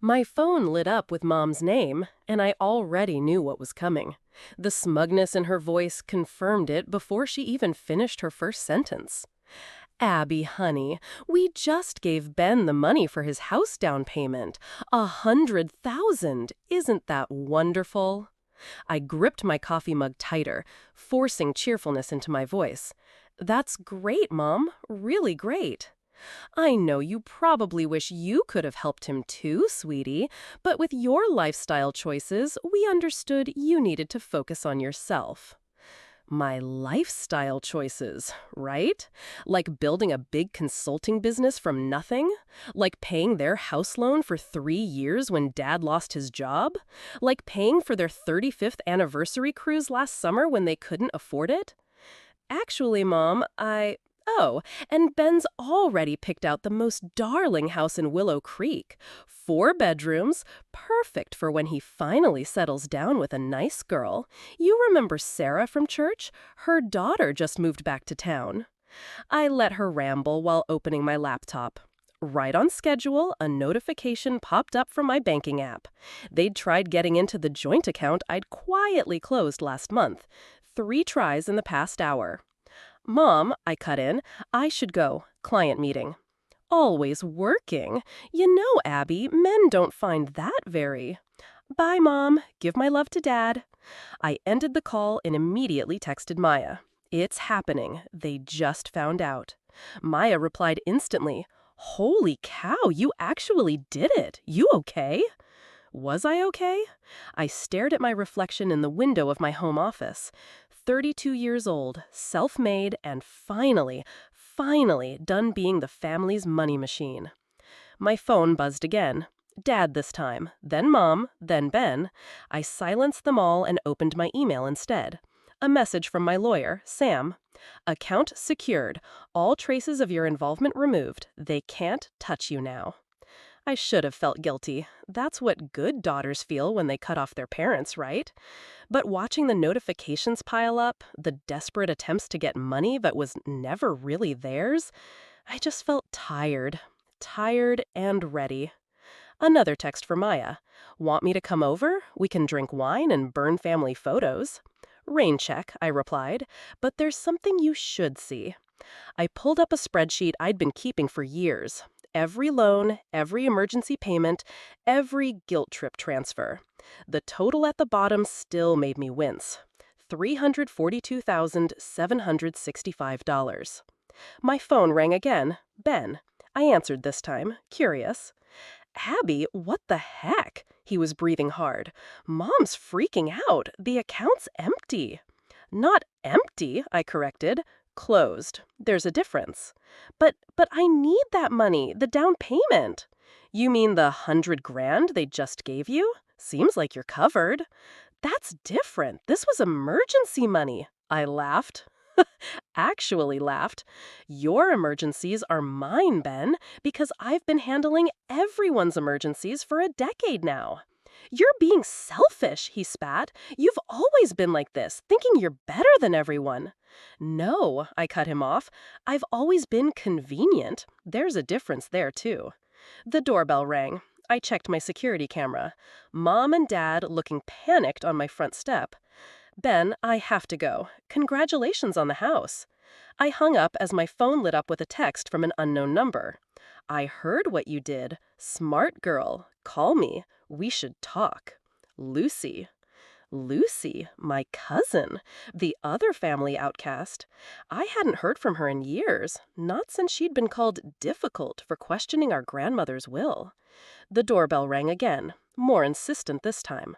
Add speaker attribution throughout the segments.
Speaker 1: My phone lit up with Mom's name, and I already knew what was coming. The smugness in her voice confirmed it before she even finished her first sentence. Abby, honey, we just gave Ben the money for his house down payment. 100,000. Isn't that wonderful? I gripped my coffee mug tighter, forcing cheerfulness into my voice. That's great, Mom. Really great. I know you probably wish you could have helped him too, sweetie, but with your lifestyle choices, we understood you needed to focus on yourself. My lifestyle choices, right? Like building a big consulting business from nothing? Like paying their house loan for 3 years when Dad lost his job? Like paying for their 35th anniversary cruise last summer when they couldn't afford it? Actually, Mom, Oh, and Ben's already picked out the most darling house in Willow Creek. 4 bedrooms, perfect for when he finally settles down with a nice girl. You remember Sarah from church? Her daughter just moved back to town. I let her ramble while opening my laptop. Right on schedule, a notification popped up from my banking app. They'd tried getting into the joint account I'd quietly closed last month. 3 tries in the past hour. Mom, I cut in, I should go. Client meeting. Always working. You know, Abby, men don't find that very. Bye, Mom. Give my love to Dad. I ended the call and immediately texted Maya. It's happening. They just found out. Maya replied instantly. Holy cow, you actually did it. You okay? Was I okay? I stared at my reflection in the window of my home office. 32 years old, self-made, and finally done being the family's money machine. My phone buzzed again. Dad this time, then Mom, then Ben. I silenced them all and opened my email instead. A message from my lawyer, Sam. Account secured. All traces of your involvement removed. They can't touch you now. I should have felt guilty. That's what good daughters feel when they cut off their parents, right? But watching the notifications pile up, the desperate attempts to get money that was never really theirs, I just felt tired. Tired and ready. Another text for Maya. Want me to come over? We can drink wine and burn family photos. Rain check, I replied, but there's something you should see. I pulled up a spreadsheet I'd been keeping for years. Every loan, every emergency payment, every guilt trip transfer. The total at the bottom still made me wince. $342,765. My phone rang again. Ben. I answered this time, curious. Abby, what the heck? He was breathing hard. Mom's freaking out. The account's empty. Not empty, I corrected. Closed. There's a difference. But I need that money, the down payment. You mean the 100 grand they just gave you? Seems like you're covered. That's different. This was emergency money. I laughed. Actually laughed. Your emergencies are mine, Ben, because I've been handling everyone's emergencies for a decade now. You're being selfish, he spat. You've always been like this, thinking you're better than everyone. No, I cut him off. I've always been convenient. There's a difference there, too. The doorbell rang. I checked my security camera. Mom and Dad looking panicked on my front step. Ben, I have to go. Congratulations on the house. I hung up as my phone lit up with a text from an unknown number. I heard what you did. Smart girl. Call me. We should talk. Lucy. Lucy, my cousin, the other family outcast. I hadn't heard from her in years, not since she'd been called difficult for questioning our grandmother's will. The doorbell rang again, more insistent this time.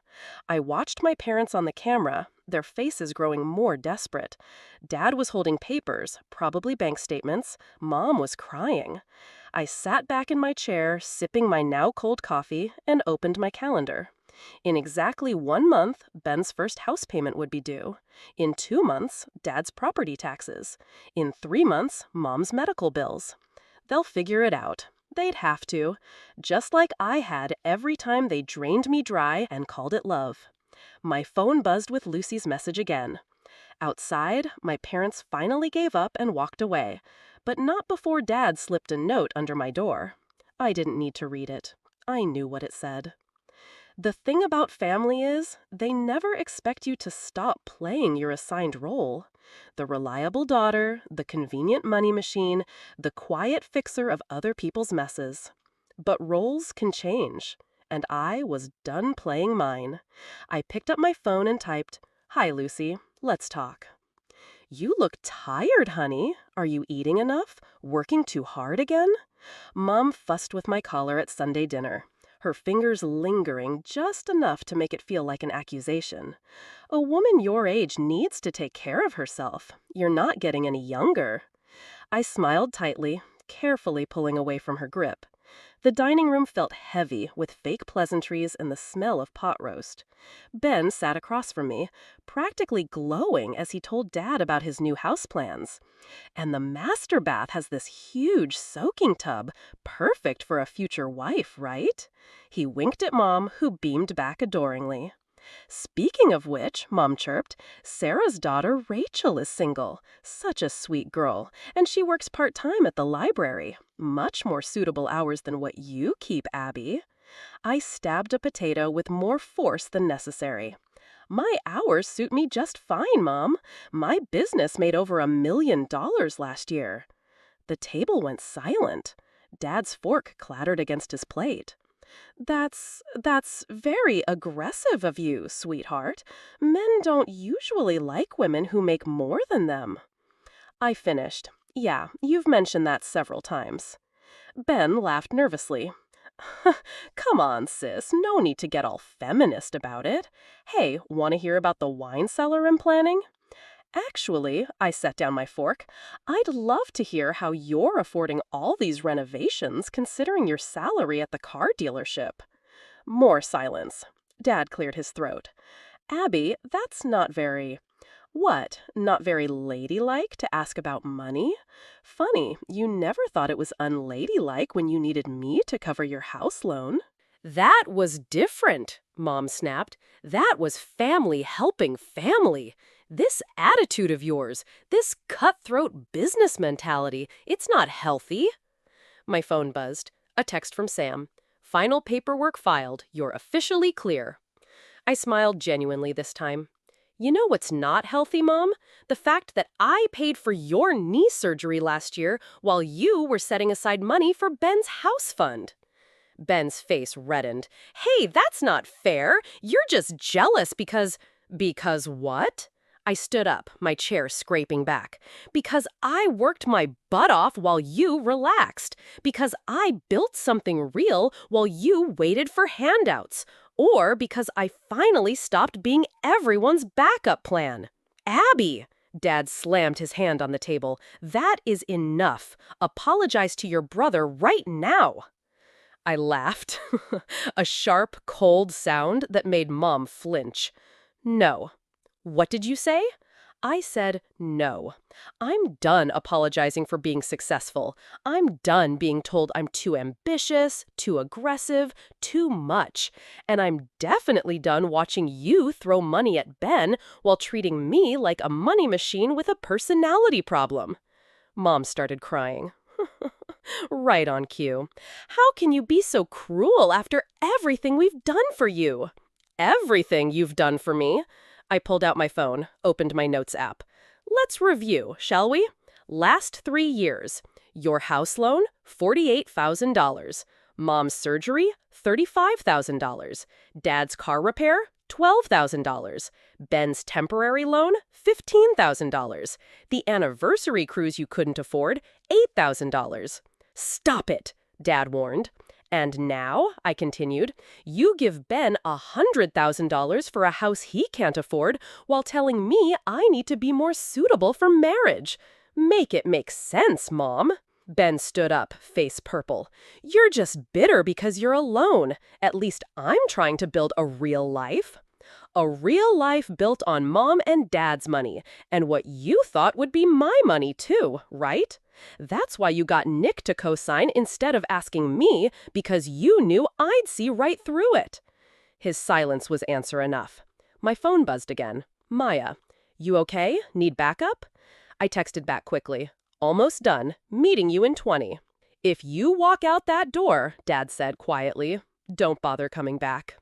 Speaker 1: I watched my parents on the camera, their faces growing more desperate. Dad was holding papers, probably bank statements. Mom was crying. I sat back in my chair, sipping my now cold coffee, and opened my calendar. In exactly 1 month, Ben's first house payment would be due. In 2 months, Dad's property taxes. In 3 months, Mom's medical bills. They'll figure it out. They'd have to. Just like I had every time they drained me dry and called it love. My phone buzzed with Lucy's message again. Outside, my parents finally gave up and walked away, but not before Dad slipped a note under my door. I didn't need to read it. I knew what it said. The thing about family is, they never expect you to stop playing your assigned role. The reliable daughter, the convenient money machine, the quiet fixer of other people's messes. But roles can change, and I was done playing mine. I picked up my phone and typed, "Hi, Lucy, let's talk." "You look tired, honey. Are you eating enough? Working too hard again?" Mom fussed with my collar at Sunday dinner, her fingers lingering just enough to make it feel like an accusation. "A woman your age needs to take care of herself. You're not getting any younger." I smiled tightly, carefully pulling away from her grip. The dining room felt heavy with fake pleasantries and the smell of pot roast. Ben sat across from me, practically glowing as he told Dad about his new house plans. "And the master bath has this huge soaking tub, perfect for a future wife, right?" He winked at Mom, who beamed back adoringly. "Speaking of which," Mom chirped, "Sarah's daughter Rachel is single. Such a sweet girl, and she works part-time at the library. Much more suitable hours than what you keep, Abby." I stabbed a potato with more force than necessary. "My hours suit me just fine, Mom. My business made over $1 million last year." The table went silent. Dad's fork clattered against his plate. That's very aggressive of you, sweetheart. Men don't usually like women who make more than them." I finished. "Yeah, you've mentioned that several times." Ben laughed nervously. "Come on, sis, no need to get all feminist about it. Hey, want to hear about the wine cellar I'm planning?" "Actually," I set down my fork, "I'd love to hear how you're affording all these renovations considering your salary at the car dealership." More silence. Dad cleared his throat. "Abby, that's not very—" "What, not very ladylike to ask about money? Funny, you never thought it was unladylike when you needed me to cover your house loan." "That was different," Mom snapped. "That was family helping family. This attitude of yours, this cutthroat business mentality, it's not healthy." My phone buzzed. A text from Sam. "Final paperwork filed. You're officially clear." I smiled genuinely this time. "You know what's not healthy, Mom? The fact that I paid for your knee surgery last year while you were setting aside money for Ben's house fund." Ben's face reddened. "Hey, that's not fair. You're just jealous because—" "Because what?" I stood up, my chair scraping back. "Because I worked my butt off while you relaxed. Because I built something real while you waited for handouts. Or because I finally stopped being everyone's backup plan." "Abby!" Dad slammed his hand on the table. "That is enough. Apologize to your brother right now." I laughed. A sharp, cold sound that made Mom flinch. "No." "What did you say?" I said no. I'm done apologizing for being successful. I'm done being told I'm too ambitious, too aggressive, too much. And I'm definitely done watching you throw money at Ben while treating me like a money machine with a personality problem. Mom started crying. Right on cue. "How can you be so cruel after everything we've done for you?" "Everything you've done for me?" I pulled out my phone, opened my notes app. "Let's review, shall we? Last 3 years. Your house loan, $48,000. Mom's surgery, $35,000. Dad's car repair, $12,000. Ben's temporary loan, $15,000. The anniversary cruise you couldn't afford, $8,000. "Stop it," Dad warned. "And now," I continued, "you give Ben $100,000 for a house he can't afford while telling me I need to be more suitable for marriage. Make it make sense, Mom." Ben stood up, face purple. "You're just bitter because you're alone. At least I'm trying to build a real life." "A real life built on Mom and Dad's money, and what you thought would be my money too, right? That's why you got Nick to co-sign instead of asking me, because you knew I'd see right through it." His silence was answer enough. My phone buzzed again. "Maya, you okay? Need backup?" I texted back quickly. "Almost done. Meeting you in 20. "If you walk out that door," Dad said quietly, Don't bother coming back.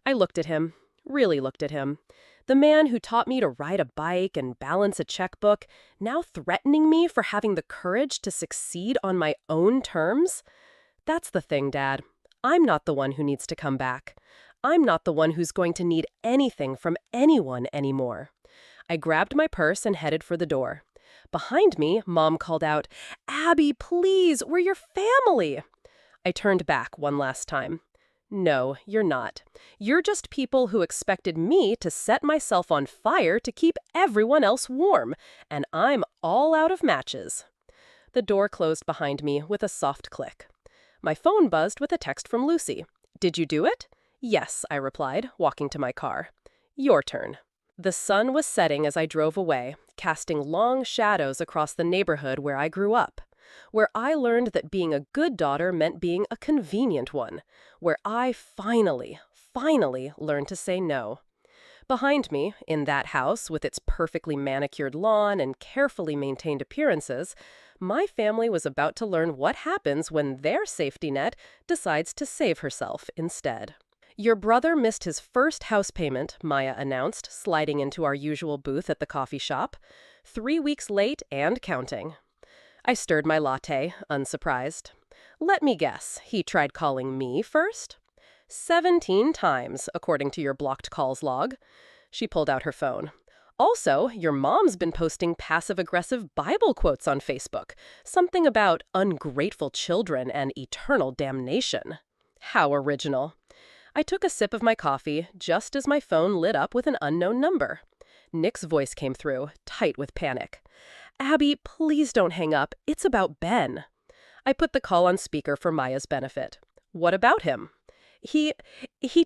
Speaker 1: I looked at him, really looked at him. The man who taught me to ride a bike and balance a checkbook, now threatening me for having the courage to succeed on my own terms? That's the thing, Dad. I'm not the one who needs to come back. I'm not the one who's going to need anything from anyone anymore. I grabbed my purse and headed for the door. Behind me, Mom called out, "Abby, please, we're your family." I turned back one last time. No, you're not. You're just people who expected me to set myself on fire to keep everyone else warm, and I'm all out of matches. The door closed behind me with a soft click. My phone buzzed with a text from Lucy. "Did you do it?" "Yes," I replied, walking to my car. "Your turn." The sun was setting as I drove away, casting long shadows across the neighborhood where I grew up, where I learned that being a good daughter meant being a convenient one, where I finally learned to say no. Behind me, in that house with its perfectly manicured lawn and carefully maintained appearances, my family was about to learn what happens when their safety net decides to save herself instead. "Your brother missed his first house payment," Maya announced, sliding into our usual booth at the coffee shop. 3 weeks late and counting. I stirred my latte, unsurprised. "Let me guess, he tried calling me first?" 17 times, according to your blocked calls log. She pulled out her phone. "Also, your mom's been posting passive-aggressive Bible quotes on Facebook. Something about ungrateful children and eternal damnation." How original. I took a sip of my coffee just as my phone lit up with an unknown number. Nick's voice came through, tight with panic. "Abby, please don't hang up. It's about Ben." I put the call on speaker for Maya's benefit. "What about him?" He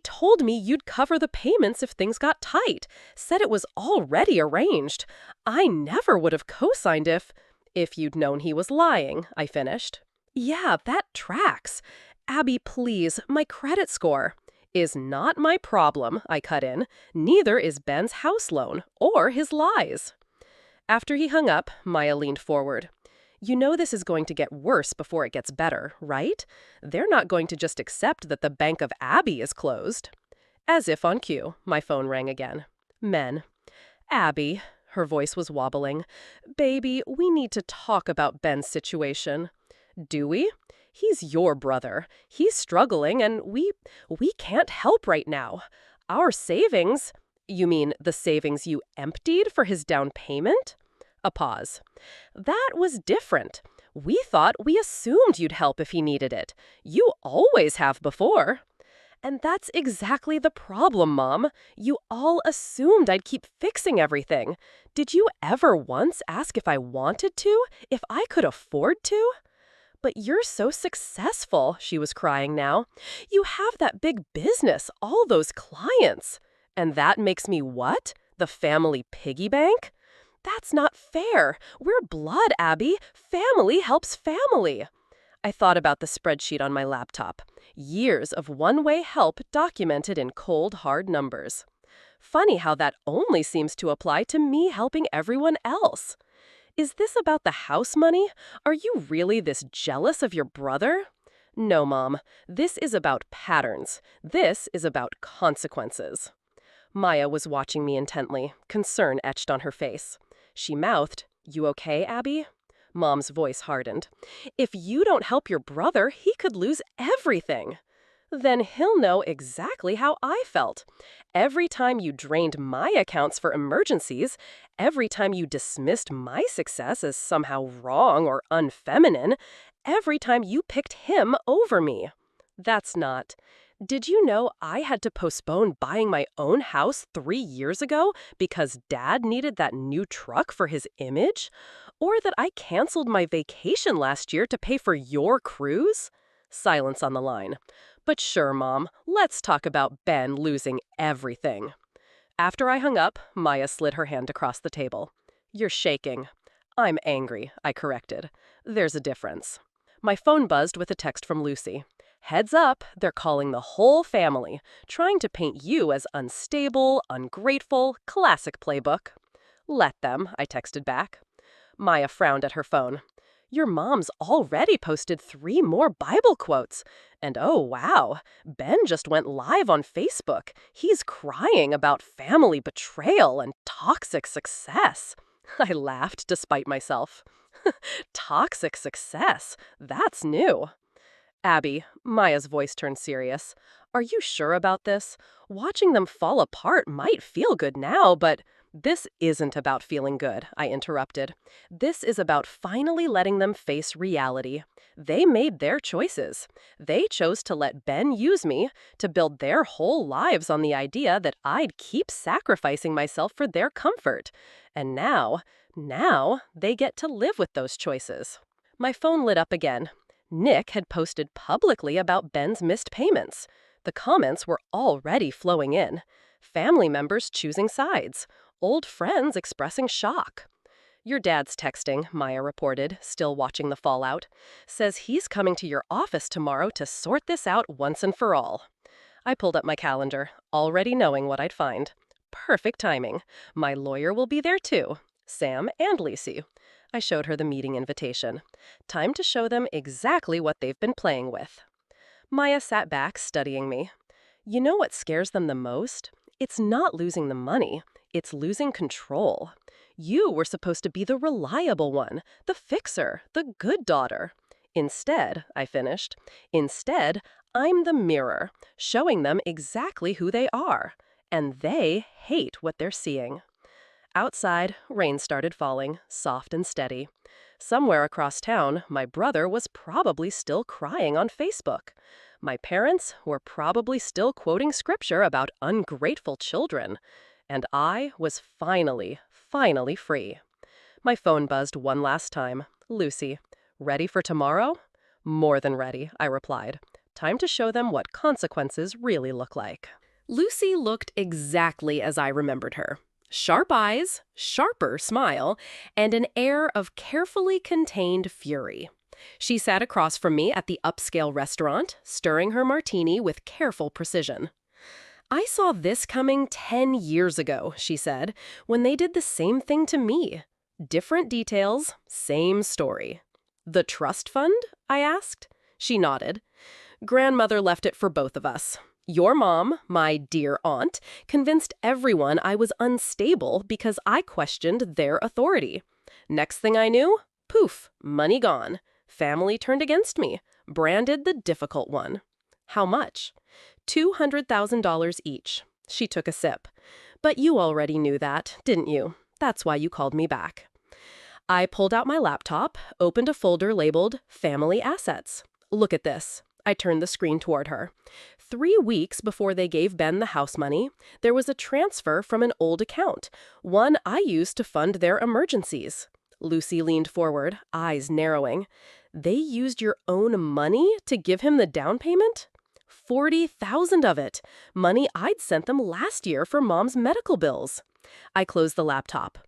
Speaker 1: told me you'd cover the payments if things got tight. Said it was already arranged. I never would have co-signed if you'd known he was lying," I finished. "Yeah, that tracks. Abby, please, my credit score." "Is not my problem," I cut in. "Neither is Ben's house loan or his lies." After he hung up, Maya leaned forward. "You know this is going to get worse before it gets better, right? They're not going to just accept that the Bank of Abby is closed." As if on cue, my phone rang again. Men. "Abby," her voice was wobbling. "Baby, we need to talk about Ben's situation." "Do we? He's your brother. He's struggling, and we can't help right now. Our savings—" "You mean the savings you emptied for his down payment?" A pause. "That was different. We assumed you'd help if he needed it. You always have before." "And that's exactly the problem, Mom. You all assumed I'd keep fixing everything. Did you ever once ask if I wanted to? If I could afford to?" "But you're so successful," she was crying now. "You have that big business, all those clients." "And that makes me what? The family piggy bank?" "That's not fair. We're blood, Abby. Family helps family." I thought about the spreadsheet on my laptop. Years of one-way help documented in cold, hard numbers. Funny how that only seems to apply to me helping everyone else. Is this about the house money? Are you really this jealous of your brother? No, Mom. This is about patterns. This is about consequences. Maya was watching me intently, concern etched on her face. She mouthed, "You okay, Abby?" Mom's voice hardened. "If you don't help your brother, he could lose everything." "Then he'll know exactly how I felt. Every time you drained my accounts for emergencies, every time you dismissed my success as somehow wrong or unfeminine, every time you picked him over me. That's not. Did you know I had to postpone buying my own house 3 years ago because Dad needed that new truck for his image? Or that I canceled my vacation last year to pay for your cruise?" Silence on the line. "But sure, Mom, let's talk about Ben losing everything." After I hung up, Maya slid her hand across the table. "You're shaking." "I'm angry," I corrected. "There's a difference." My phone buzzed with a text from Lucy. "Heads up, they're calling the whole family, trying to paint you as unstable, ungrateful, classic playbook." "Let them," I texted back. Maya frowned at her phone. Your mom's already posted 3 more Bible quotes. And oh wow, Ben just went live on Facebook. He's crying about family betrayal and toxic success. I laughed despite myself. Toxic success? That's new. Abby, Maya's voice turned serious. Are you sure about this? Watching them fall apart might feel good now, but this isn't about feeling good, I interrupted. This is about finally letting them face reality. They made their choices. They chose to let Ben use me to build their whole lives on the idea that I'd keep sacrificing myself for their comfort. And now they get to live with those choices. My phone lit up again. Nick had posted publicly about Ben's missed payments. The comments were already flowing in. Family members choosing sides. Old friends expressing shock. Your dad's texting, Maya reported, still watching the fallout. Says he's coming to your office tomorrow to sort this out once and for all. I pulled up my calendar, already knowing what I'd find. Perfect timing. My lawyer will be there too. Sam and Lacey. I showed her the meeting invitation. Time to show them exactly what they've been playing with. Maya sat back, studying me. You know what scares them the most? It's not losing the money. It's losing control. You were supposed to be the reliable one, the fixer, the good daughter. Instead, I finished, I'm the mirror, showing them exactly who they are. And they hate what they're seeing. Outside, rain started falling, soft and steady. Somewhere across town, my brother was probably still crying on Facebook. My parents were probably still quoting scripture about ungrateful children. And I was finally free. My phone buzzed one last time. Lucy. Ready for tomorrow? More than ready, I replied. Time to show them what consequences really look like. Lucy looked exactly as I remembered her. Sharp eyes, sharper smile, and an air of carefully contained fury. She sat across from me at the upscale restaurant, stirring her martini with careful precision. I saw this coming 10 years ago, she said, when they did the same thing to me. Different details, same story. The trust fund? I asked. She nodded. Grandmother left it for both of us. Your mom, my dear aunt, convinced everyone I was unstable because I questioned their authority. Next thing I knew, poof, money gone. Family turned against me, branded the difficult one. How much? $200,000 each. She took a sip. But you already knew that, didn't you? That's why you called me back. I pulled out my laptop, opened a folder labeled Family Assets. Look at this. I turned the screen toward her. 3 weeks before they gave Ben the house money, there was a transfer from an old account, one I used to fund their emergencies. Lucy leaned forward, eyes narrowing. They used your own money to give him the down payment? $40,000 of it, money I'd sent them last year for Mom's medical bills. I closed the laptop.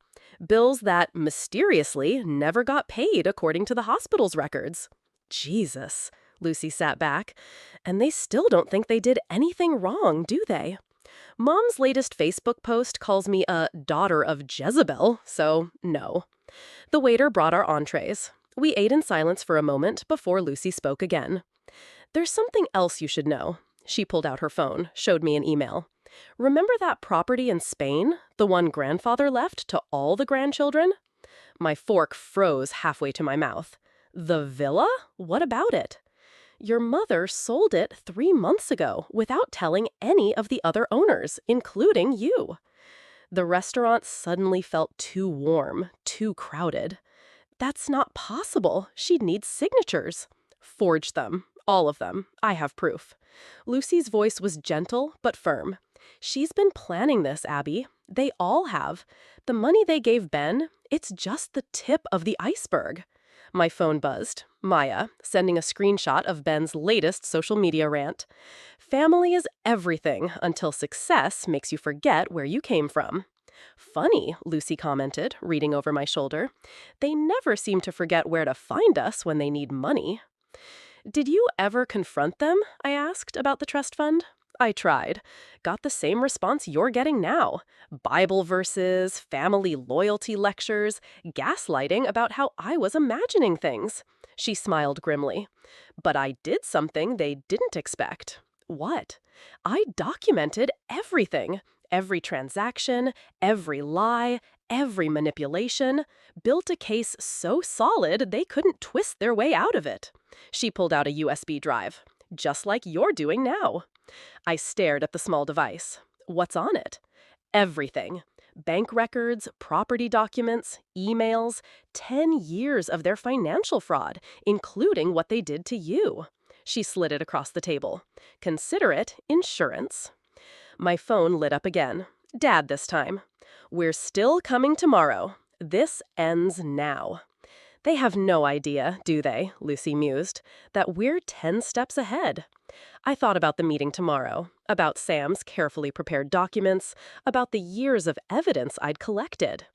Speaker 1: Bills that, mysteriously, never got paid according to the hospital's records. Jesus. Lucy sat back. And they still don't think they did anything wrong, do they? Mom's latest Facebook post calls me a daughter of Jezebel, so no. The waiter brought our entrees. We ate in silence for a moment before Lucy spoke again. There's something else you should know. She pulled out her phone, showed me an email. Remember that property in Spain, the one grandfather left to all the grandchildren? My fork froze halfway to my mouth. The villa? What about it? Your mother sold it 3 months ago without telling any of the other owners, including you. The restaurant suddenly felt too warm, too crowded. That's not possible. She'd need signatures. Forge them. All of them. I have proof. Lucy's voice was gentle but firm. She's been planning this, Abby. They all have. The money they gave Ben, it's just the tip of the iceberg. My phone buzzed. Maya, sending a screenshot of Ben's latest social media rant. Family is everything until success makes you forget where you came from. Funny, Lucy commented, reading over my shoulder. They never seem to forget where to find us when they need money. Did you ever confront them, I asked, about the trust fund? I tried. Got the same response you're getting now. Bible verses, family loyalty lectures, gaslighting about how I was imagining things. She smiled grimly. But I did something they didn't expect. What? I documented everything. Every transaction, every lie, every manipulation. Built a case so solid they couldn't twist their way out of it. She pulled out a USB drive, just like you're doing now. I stared at the small device. What's on it? Everything. Bank records, property documents, emails, 10 years of their financial fraud, including what they did to you. She slid it across the table. Consider it insurance. My phone lit up again. Dad this time. We're still coming tomorrow. This ends now. They have no idea, do they, Lucy mused, that we're 10 steps ahead. I thought about the meeting tomorrow, about Sam's carefully prepared documents, about the years of evidence I'd collected.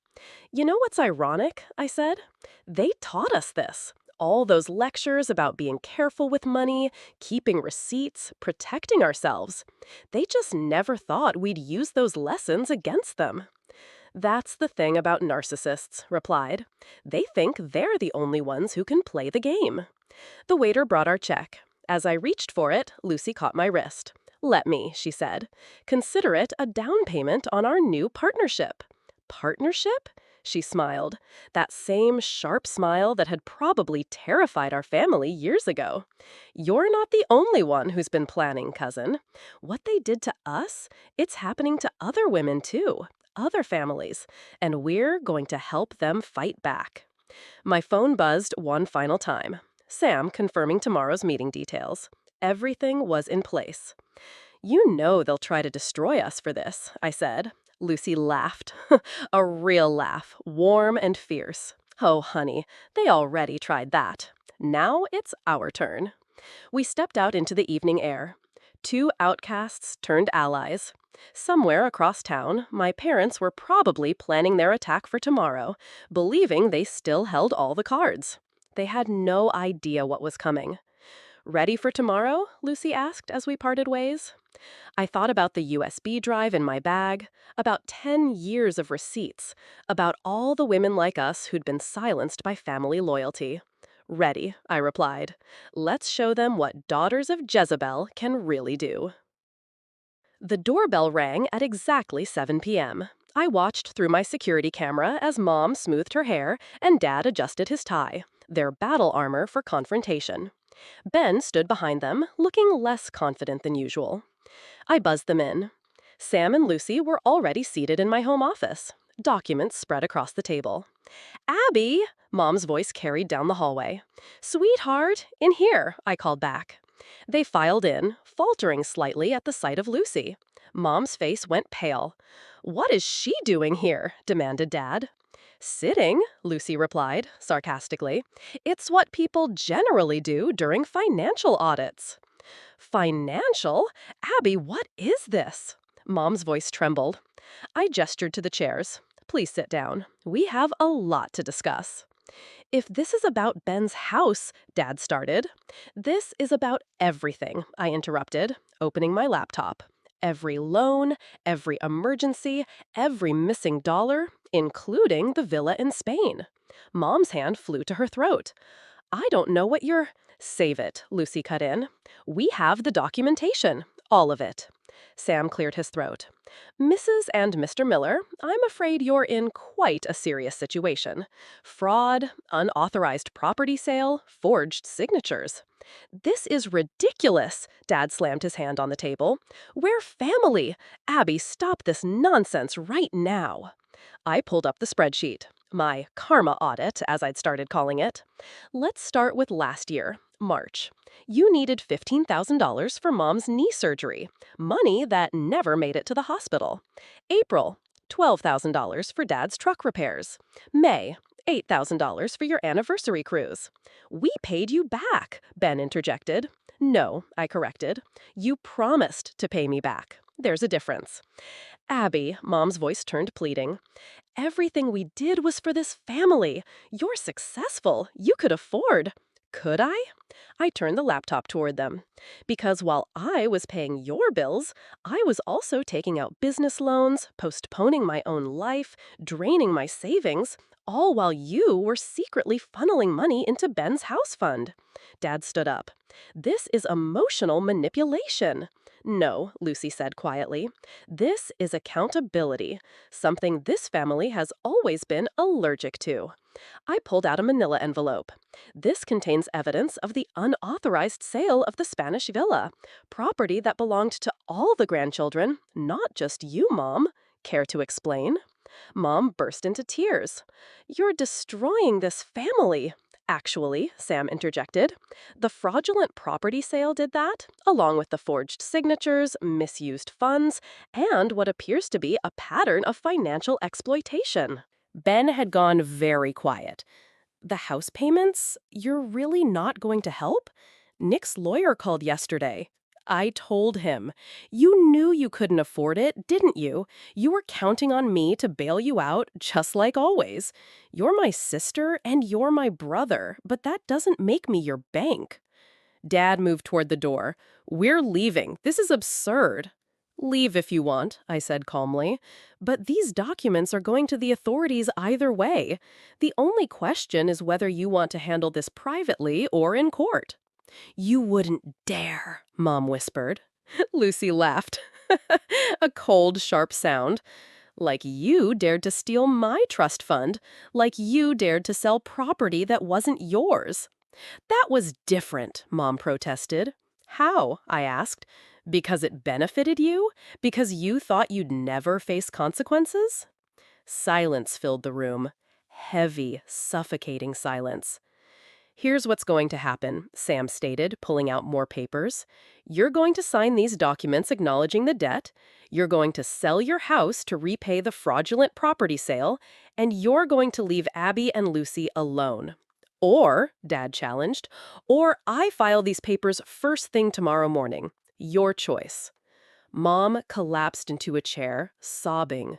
Speaker 1: You know what's ironic? I said. They taught us this. All those lectures about being careful with money, keeping receipts, protecting ourselves. They just never thought we'd use those lessons against them. That's the thing about narcissists, replied. They think they're the only ones who can play the game. The waiter brought our check. As I reached for it, Lucy caught my wrist. Let me, she said. Consider it a down payment on our new partnership. Partnership? She smiled. That same sharp smile that had probably terrified our family years ago. You're not the only one who's been planning, cousin. What they did to us, it's happening to other women too, other families, and we're going to help them fight back. My phone buzzed one final time. Sam confirming tomorrow's meeting details. Everything was in place. You know they'll try to destroy us for this, I said. Lucy laughed. A real laugh, warm and fierce. Oh, honey, they already tried that. Now it's our turn. We stepped out into the evening air. Two outcasts turned allies. Somewhere across town, my parents were probably planning their attack for tomorrow, believing they still held all the cards. They had no idea what was coming. Ready for tomorrow? Lucy asked as we parted ways. I thought about the USB drive in my bag, about 10 years of receipts, about all the women like us who'd been silenced by family loyalty. Ready, I replied. Let's show them what daughters of Jezebel can really do. The doorbell rang at exactly 7 p.m. I watched through my security camera as Mom smoothed her hair and Dad adjusted his tie, their battle armor for confrontation. Ben stood behind them, looking less confident than usual. I buzzed them in. Sam and Lucy were already seated in my home office, documents spread across the table. Abby, Mom's voice carried down the hallway. Sweetheart, in here, I called back. They filed in, faltering slightly at the sight of Lucy. Mom's face went pale. What is she doing here? Demanded Dad. Sitting, Lucy replied, sarcastically. It's what people generally do during financial audits. Financial? Abby, what is this? Mom's voice trembled. I gestured to the chairs. Please sit down. We have a lot to discuss. If this is about Ben's house, Dad started. This is about everything, I interrupted, opening my laptop. Every loan, every emergency, every missing dollar, including the villa in Spain. Mom's hand flew to her throat. I don't know what you're... Save it, Lucy cut in. We have the documentation, all of it. Sam cleared his throat. Mrs. and Mr. Miller, I'm afraid you're in quite a serious situation. Fraud, unauthorized property sale, forged signatures. This is ridiculous, Dad slammed his hand on the table. We're family. Abby, stop this nonsense right now. I pulled up the spreadsheet. My karma audit, as I'd started calling it. Let's start with last year, March. You needed $15,000 for Mom's knee surgery, money that never made it to the hospital. April, $12,000 for Dad's truck repairs. May, $8,000 for your anniversary cruise. We paid you back, Ben interjected. No, I corrected. You promised to pay me back. There's a difference. Abby, Mom's voice turned pleading. Everything we did was for this family. You're successful. You could afford. Could I? I turned the laptop toward them. Because while I was paying your bills, I was also taking out business loans, postponing my own life, draining my savings, all while you were secretly funneling money into Ben's house fund. Dad stood up. This is emotional manipulation. No, Lucy said quietly. This is accountability, something this family has always been allergic to. I pulled out a manila envelope. This contains evidence of the unauthorized sale of the Spanish villa, property that belonged to all the grandchildren, not just you, Mom. Care to explain? Mom burst into tears. You're destroying this family. Actually, Sam interjected. The fraudulent property sale did that, along with the forged signatures, misused funds, and what appears to be a pattern of financial exploitation. Ben had gone very quiet. The house payments? You're really not going to help? Nick's lawyer called yesterday. I told him. You knew you couldn't afford it, didn't you? You were counting on me to bail you out, just like always. You're my sister and you're my brother, but that doesn't make me your bank. Dad moved toward the door. We're leaving. This is absurd. Leave if you want, I said calmly. But these documents are going to the authorities either way. The only question is whether you want to handle this privately or in court. You wouldn't dare, Mom whispered. Lucy laughed. A cold, sharp sound. Like you dared to steal my trust fund. Like you dared to sell property that wasn't yours. That was different, Mom protested. How? I asked. Because it benefited you? Because you thought you'd never face consequences? Silence filled the room. Heavy, suffocating silence. Here's what's going to happen, Sam stated, pulling out more papers. You're going to sign these documents acknowledging the debt, you're going to sell your house to repay the fraudulent property sale, and you're going to leave Abby and Lucy alone. Or, Dad challenged, or I file these papers first thing tomorrow morning. Your choice. Mom collapsed into a chair, sobbing.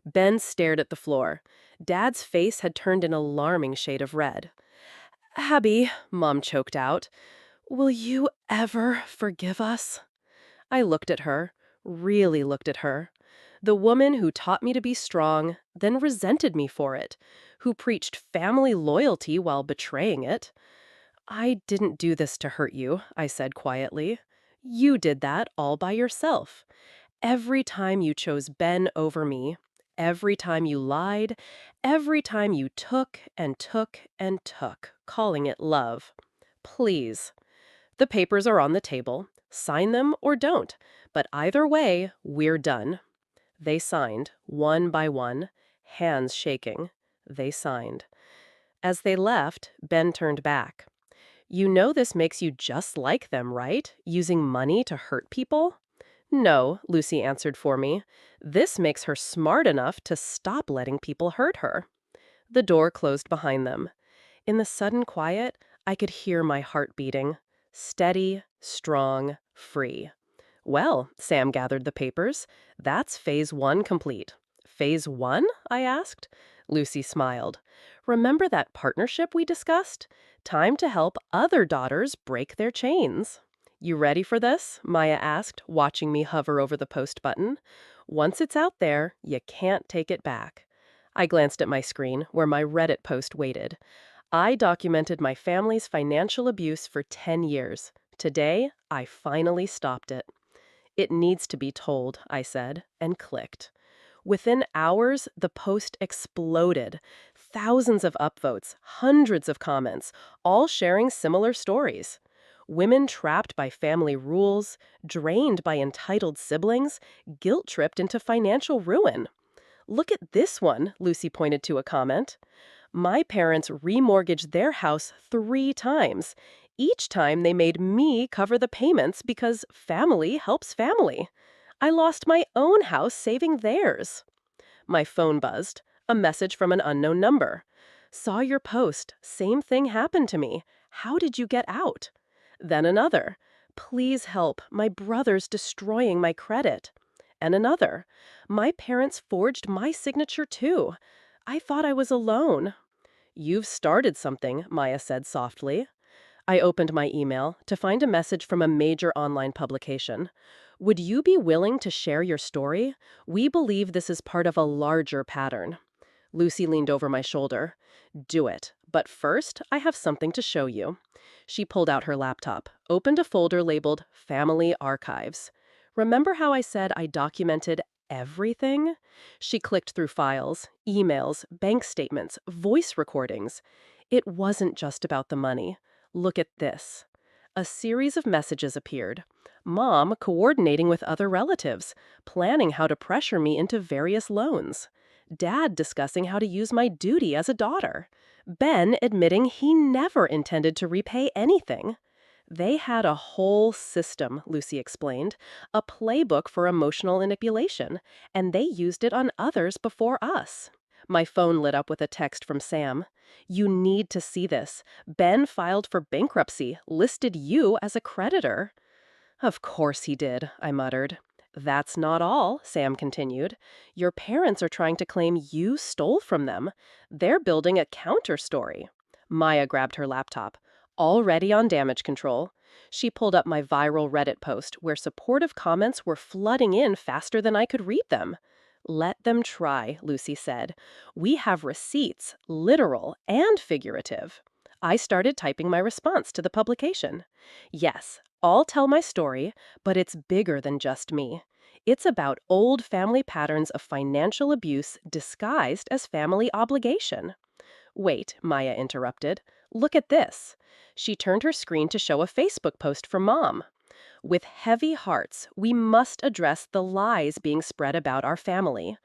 Speaker 1: Ben stared at the floor. Dad's face had turned an alarming shade of red. Abby, Mom choked out, will you ever forgive us? I looked at her, really looked at her. The woman who taught me to be strong, then resented me for it, who preached family loyalty while betraying it. I didn't do this to hurt you, I said quietly. You did that all by yourself. Every time you chose Ben over me, every time you lied, every time you took and took and took, calling it love. Please. The papers are on the table. Sign them or don't. But either way, we're done. They signed, one by one, hands shaking. They signed. As they left, Ben turned back. You know this makes you just like them, right? Using money to hurt people? No, Lucy answered for me. This makes her smart enough to stop letting people hurt her. The door closed behind them. In the sudden quiet, I could hear my heart beating. Steady, strong, free. Well, Sam gathered the papers. That's phase 1 complete. Phase 1? I asked. Lucy smiled. Remember that partnership we discussed? Time to help other daughters break their chains. You ready for this? Maya asked, watching me hover over the post button. Once it's out there, you can't take it back. I glanced at my screen, where my Reddit post waited. I documented my family's financial abuse for 10 years. Today, I finally stopped it. It needs to be told, I said, and clicked. Within hours, the post exploded. Thousands of upvotes, hundreds of comments, all sharing similar stories. Women trapped by family rules, drained by entitled siblings, guilt-tripped into financial ruin. Look at this one, Lucy pointed to a comment. My parents remortgaged their house 3 times. Each time they made me cover the payments because family helps family. I lost my own house saving theirs. My phone buzzed. A message from an unknown number. Saw your post. Same thing happened to me. How did you get out? Then another. Please help. My brother's destroying my credit. And another. My parents forged my signature too. I thought I was alone. You've started something, Maya said softly. I opened my email to find a message from a major online publication. Would you be willing to share your story? We believe this is part of a larger pattern. Lucy leaned over my shoulder. Do it. But first, I have something to show you. She pulled out her laptop, opened a folder labeled Family Archives. Remember how I said I documented everything? She clicked through files, emails, bank statements, voice recordings. It wasn't just about the money. Look at this. A series of messages appeared. Mom coordinating with other relatives, planning how to pressure me into various loans. Dad discussing how to use my duty as a daughter. Ben admitting he never intended to repay anything. They had a whole system, Lucy explained, a playbook for emotional manipulation, and they used it on others before us. My phone lit up with a text from Sam. You need to see this. Ben filed for bankruptcy, listed you as a creditor. Of course he did, I muttered. That's not all, Sam continued. Your parents are trying to claim you stole from them. They're building a counter story. Maya grabbed her laptop. Already on damage control. She pulled up my viral Reddit post where supportive comments were flooding in faster than I could read them. Let them try, Lucy said. We have receipts, literal and figurative. I started typing my response to the publication. Yes, I'll tell my story, but it's bigger than just me. It's about old family patterns of financial abuse disguised as family obligation. Wait, Maya interrupted. Look at this. She turned her screen to show a Facebook post from Mom. With heavy hearts, we must address the lies being spread about our family.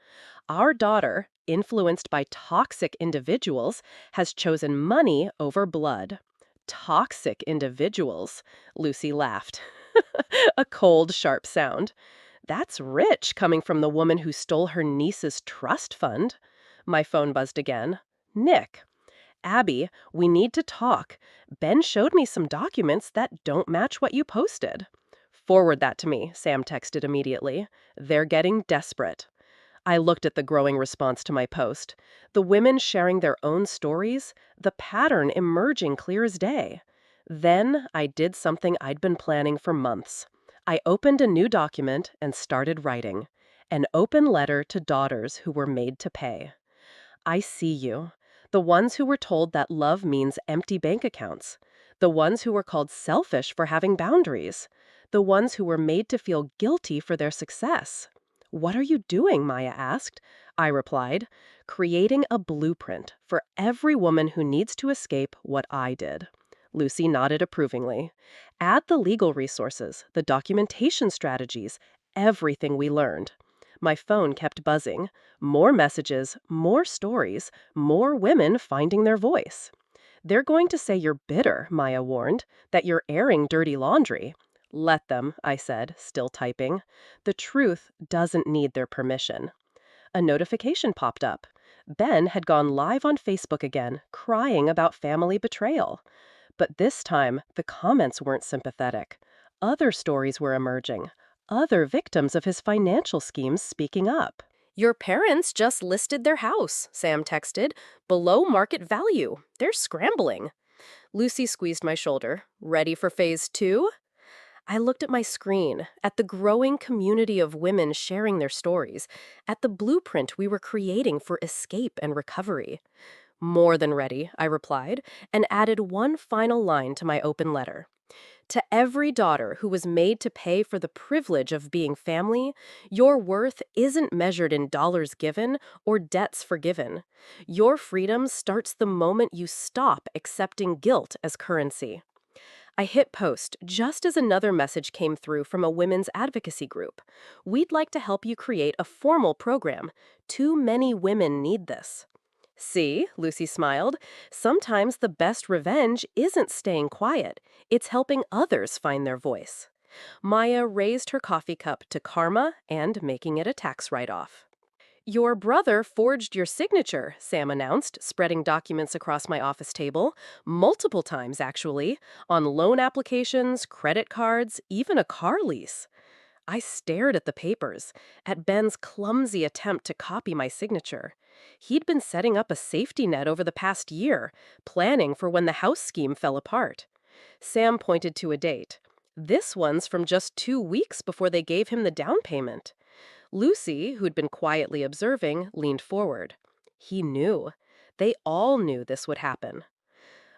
Speaker 1: Our daughter, influenced by toxic individuals, has chosen money over blood. Toxic individuals, Lucy laughed. A cold, sharp sound. That's rich coming from the woman who stole her niece's trust fund. My phone buzzed again. Nick. Abby, we need to talk. Ben showed me some documents that don't match what you posted. Forward that to me, Sam texted immediately. They're getting desperate. I looked at the growing response to my post. The women sharing their own stories, the pattern emerging clear as day. Then I did something I'd been planning for months. I opened a new document and started writing. An open letter to daughters who were made to pay. I see you. The ones who were told that love means empty bank accounts. The ones who were called selfish for having boundaries. The ones who were made to feel guilty for their success. What are you doing? Maya asked. I replied, creating a blueprint for every woman who needs to escape what I did. Lucy nodded approvingly. Add the legal resources, the documentation strategies, everything we learned. My phone kept buzzing. More messages, more stories, more women finding their voice. They're going to say you're bitter, Maya warned, that you're airing dirty laundry. Let them, I said, still typing. The truth doesn't need their permission. A notification popped up. Ben had gone live on Facebook again, crying about family betrayal. But this time, the comments weren't sympathetic. Other stories were emerging. Other victims of his financial schemes speaking up. Your parents just listed their house, Sam texted. Below market value. They're scrambling. Lucy squeezed my shoulder. Ready for phase 2? I looked at my screen, at the growing community of women sharing their stories, at the blueprint we were creating for escape and recovery. More than ready, I replied, and added one final line to my open letter. To every daughter who was made to pay for the privilege of being family, your worth isn't measured in dollars given or debts forgiven. Your freedom starts the moment you stop accepting guilt as currency. I hit post just as another message came through from a women's advocacy group. We'd like to help you create a formal program. Too many women need this. See, Lucy smiled, sometimes the best revenge isn't staying quiet. It's helping others find their voice. Maya raised her coffee cup to karma and making it a tax write-off. Your brother forged your signature, Sam announced, spreading documents across my office table, multiple times actually, on loan applications, credit cards, even a car lease. I stared at the papers, at Ben's clumsy attempt to copy my signature. He'd been setting up a safety net over the past year, planning for when the house scheme fell apart. Sam pointed to a date. This one's from just 2 weeks before they gave him the down payment. Lucy, who'd been quietly observing, leaned forward. He knew. They all knew this would happen.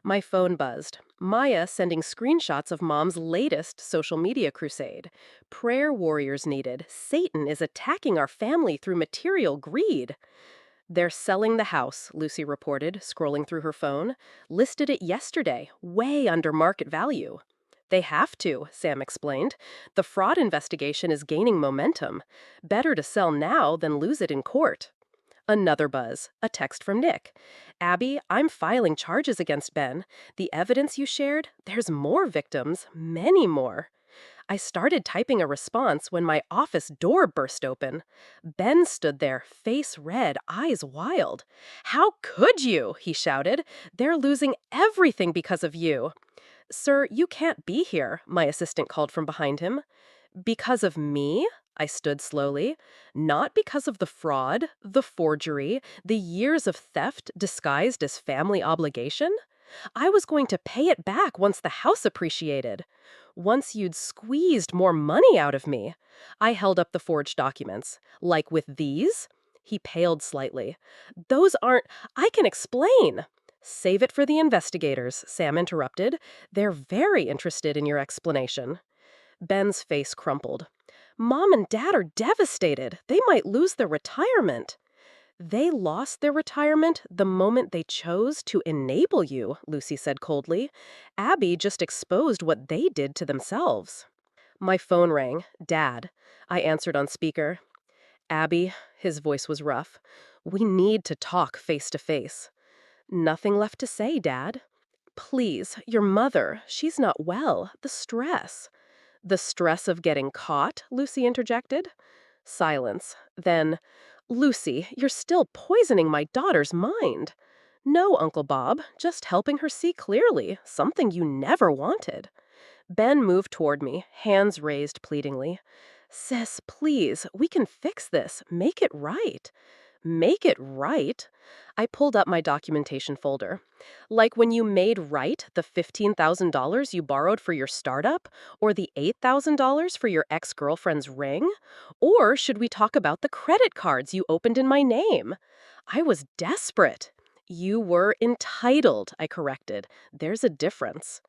Speaker 1: My phone buzzed. Maya sending screenshots of Mom's latest social media crusade. Prayer warriors needed. Satan is attacking our family through material greed. They're selling the house, Lucy reported, scrolling through her phone. Listed it yesterday, way under market value. They have to, Sam explained. The fraud investigation is gaining momentum. Better to sell now than lose it in court. Another buzz, a text from Nick. Abby, I'm filing charges against Ben. The evidence you shared, there's more victims, many more. I started typing a response when my office door burst open. Ben stood there, face red, eyes wild. How could you? He shouted. They're losing everything because of you. Sir, you can't be here, my assistant called from behind him. Because of me? I stood slowly. Not because of the fraud, the forgery, the years of theft disguised as family obligation. I was going to pay it back once the house appreciated. Once you'd squeezed more money out of me. I held up the forged documents. Like with these? He paled slightly. Those aren't. I can explain. Save it for the investigators, Sam interrupted. They're very interested in your explanation. Ben's face crumpled. Mom and Dad are devastated. They might lose their retirement. They lost their retirement the moment they chose to enable you, Lucy said coldly. Abby just exposed what they did to themselves. My phone rang. Dad. I answered on speaker. Abby, his voice was rough. We need to talk face to face. Nothing left to say, Dad. Please, your mother, she's not well. The stress. The stress of getting caught, Lucy interjected. Silence. Then, Lucy, you're still poisoning my daughter's mind. No, Uncle Bob, just helping her see clearly, something you never wanted. Ben moved toward me, hands raised pleadingly. Sis, please, we can fix this. Make it right. Make it right? I pulled up my documentation folder. Like when you made right the $15,000 you borrowed for your startup, or the $8,000 for your ex-girlfriend's ring? Or should we talk about the credit cards you opened in my name? I was desperate. You were entitled, I corrected. There's a difference.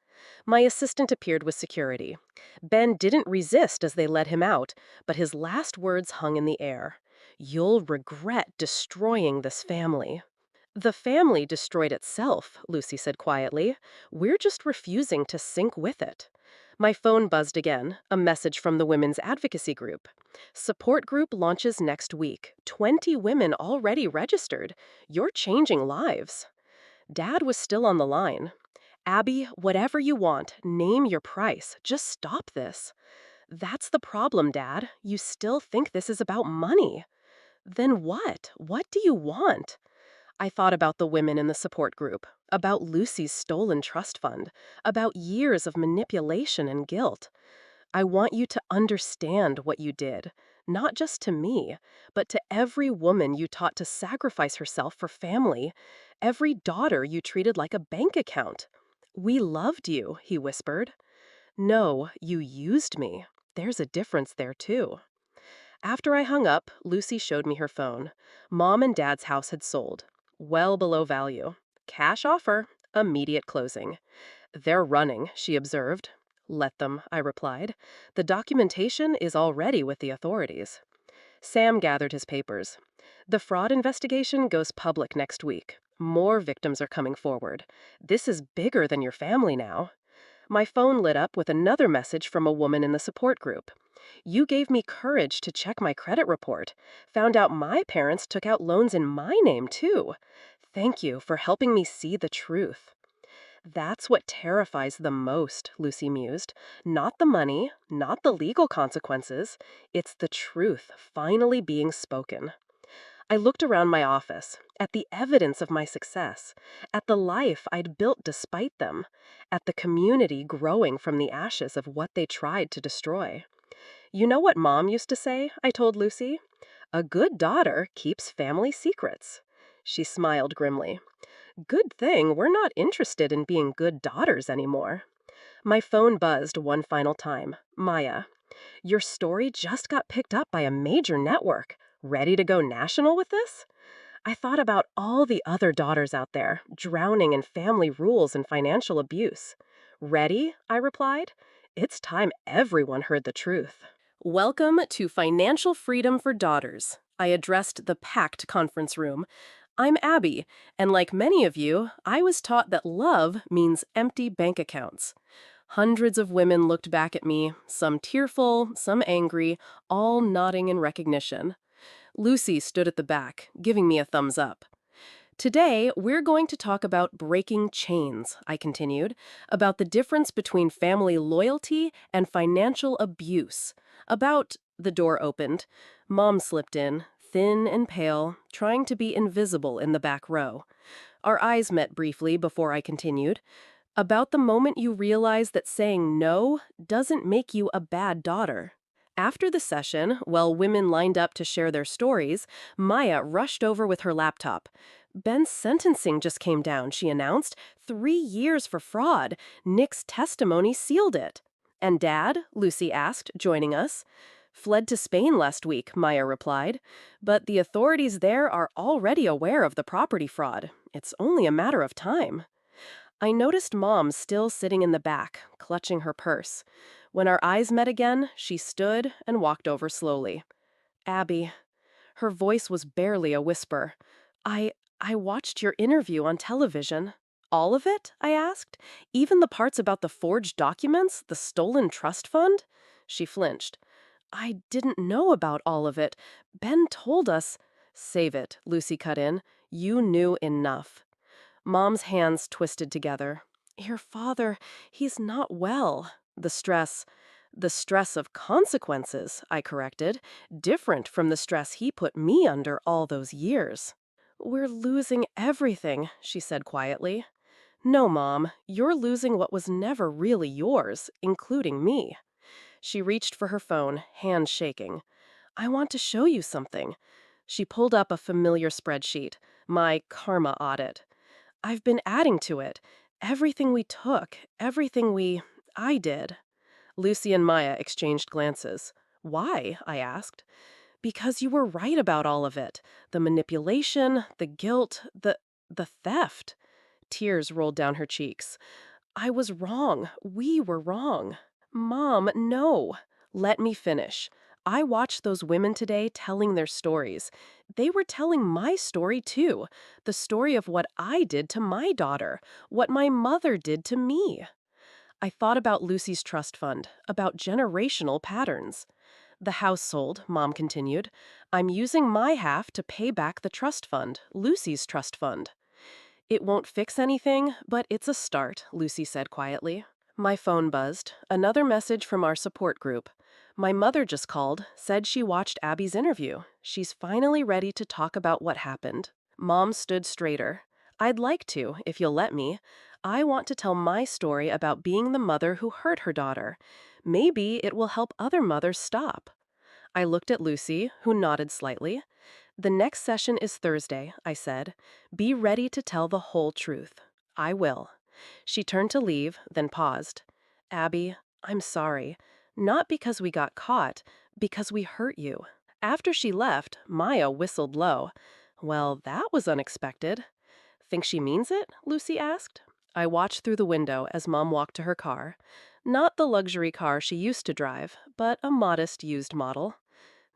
Speaker 1: My assistant appeared with security. Ben didn't resist as they let him out, but his last words hung in the air. You'll regret destroying this family. The family destroyed itself, Lucy said quietly. We're just refusing to sync with it. My phone buzzed again, a message from the women's advocacy group. Support group launches next week. 20 women already registered. You're changing lives. Dad was still on the line. Abby, whatever you want, name your price. Just stop this. That's the problem, Dad. You still think this is about money. Then what? What do you want? I thought about the women in the support group, about Lucy's stolen trust fund, about years of manipulation and guilt. I want you to understand what you did, not just to me, but to every woman you taught to sacrifice herself for family, every daughter you treated like a bank account. We loved you, he whispered. No, you used me. There's a difference there, too. After I hung up, Lucy showed me her phone. Mom and Dad's house had sold. Well below value. Cash offer. Immediate closing. They're running, she observed. Let them, I replied. The documentation is already with the authorities. Sam gathered his papers. The fraud investigation goes public next week. More victims are coming forward. This is bigger than your family now. My phone lit up with another message from a woman in the support group. You gave me courage to check my credit report. Found out my parents took out loans in my name, too. Thank you for helping me see the truth. That's what terrifies the most, Lucy mused. Not the money, not the legal consequences. It's the truth finally being spoken. I looked around my office, at the evidence of my success, at the life I'd built despite them, at the community growing from the ashes of what they tried to destroy. You know what Mom used to say? I told Lucy. A good daughter keeps family secrets. She smiled grimly. Good thing we're not interested in being good daughters anymore. My phone buzzed one final time. Maya, your story just got picked up by a major network. Ready to go national with this? I thought about all the other daughters out there, drowning in family rules and financial abuse. Ready? I replied. It's time everyone heard the truth. Welcome to Financial Freedom for Daughters. I addressed the packed conference room. I'm Abby, and like many of you, I was taught that love means empty bank accounts. Hundreds of women looked back at me, some tearful, some angry, all nodding in recognition. Lucy stood at the back, giving me a thumbs up. Today, we're going to talk about breaking chains, I continued, about the difference between family loyalty and financial abuse. The door opened. Mom slipped in, thin and pale, trying to be invisible in the back row. Our eyes met briefly before I continued. About the moment you realize that saying no doesn't make you a bad daughter. After the session, while women lined up to share their stories, Maya rushed over with her laptop. Ben's sentencing just came down, she announced. 3 years for fraud. Nick's testimony sealed it. And Dad? Lucy asked, joining us. Fled to Spain last week, Maya replied. But the authorities there are already aware of the property fraud. It's only a matter of time. I noticed Mom still sitting in the back, clutching her purse. When our eyes met again, she stood and walked over slowly. Abby. Her voice was barely a whisper. I watched your interview on television. All of it? I asked. Even the parts about the forged documents, the stolen trust fund? She flinched. I didn't know about all of it. Ben told us. Save it, Lucy cut in. You knew enough. Mom's hands twisted together. Your father, he's not well. The stress of consequences, I corrected, different from the stress he put me under all those years. We're losing everything, she said quietly. No, Mom, you're losing what was never really yours, including me. She reached for her phone, hands shaking. I want to show you something. She pulled up a familiar spreadsheet, my karma audit. I've been adding to it. Everything we took, I did. Lucy and Maya exchanged glances. Why? I asked. Because you were right about all of it. The manipulation, the guilt, the theft. Tears rolled down her cheeks. I was wrong. We were wrong. Mom, no. Let me finish. I watched those women today telling their stories. They were telling my story too. The story of what I did to my daughter, what my mother did to me. I thought about Lucy's trust fund, about generational patterns. The house sold, Mom continued. I'm using my half to pay back the trust fund, Lucy's trust fund. It won't fix anything, but it's a start, Lucy said quietly. My phone buzzed. Another message from our support group. My mother just called, said she watched Abby's interview. She's finally ready to talk about what happened. Mom stood straighter. I'd like to, if you'll let me. I want to tell my story about being the mother who hurt her daughter. Maybe it will help other mothers stop. I looked at Lucy, who nodded slightly. The next session is Thursday, I said. Be ready to tell the whole truth. I will. She turned to leave, then paused. Abby, I'm sorry. Not because we got caught, because we hurt you. After she left, Maya whistled low. Well, that was unexpected. Think she means it? Lucy asked. I watched through the window as Mom walked to her car. Not the luxury car she used to drive, but a modest used model.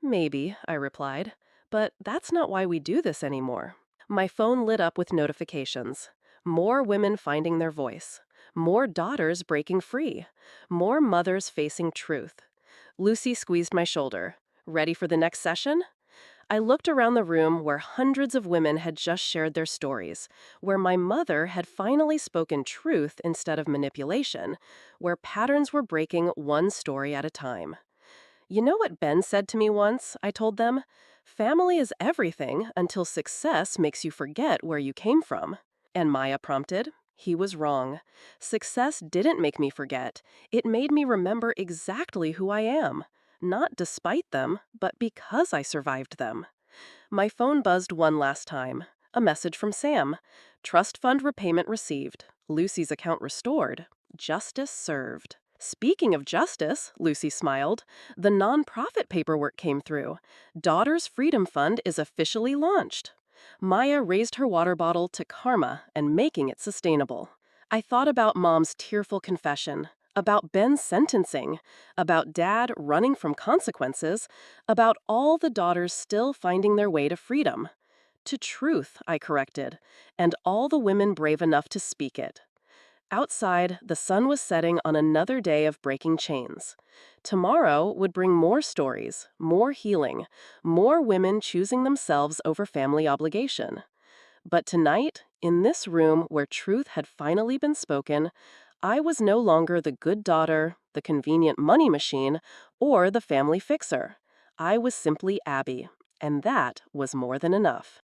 Speaker 1: Maybe, I replied. But that's not why we do this anymore. My phone lit up with notifications. More women finding their voice. More daughters breaking free. More mothers facing truth. Lucy squeezed my shoulder. Ready for the next session? I looked around the room where hundreds of women had just shared their stories, where my mother had finally spoken truth instead of manipulation, where patterns were breaking one story at a time. You know what Ben said to me once? I told them. Family is everything until success makes you forget where you came from. And Maya prompted. He was wrong. Success didn't make me forget. It made me remember exactly who I am. not despite them, but because I survived them. My phone buzzed one last time. A message from Sam. Trust fund repayment received. Lucy's account restored. Justice served. Speaking of justice, Lucy smiled, the nonprofit paperwork came through. Daughters Freedom Fund is officially launched. Maya raised her water bottle to karma and making it sustainable. I thought about Mom's tearful confession, about Ben's sentencing, about Dad running from consequences, about all the daughters still finding their way to freedom. To truth, I corrected, and all the women brave enough to speak it. Outside, the sun was setting on another day of breaking chains. Tomorrow would bring more stories, more healing, more women choosing themselves over family obligation. But tonight, in this room where truth had finally been spoken, I was no longer the good daughter, the convenient money machine, or the family fixer. I was simply Abby, and that was more than enough.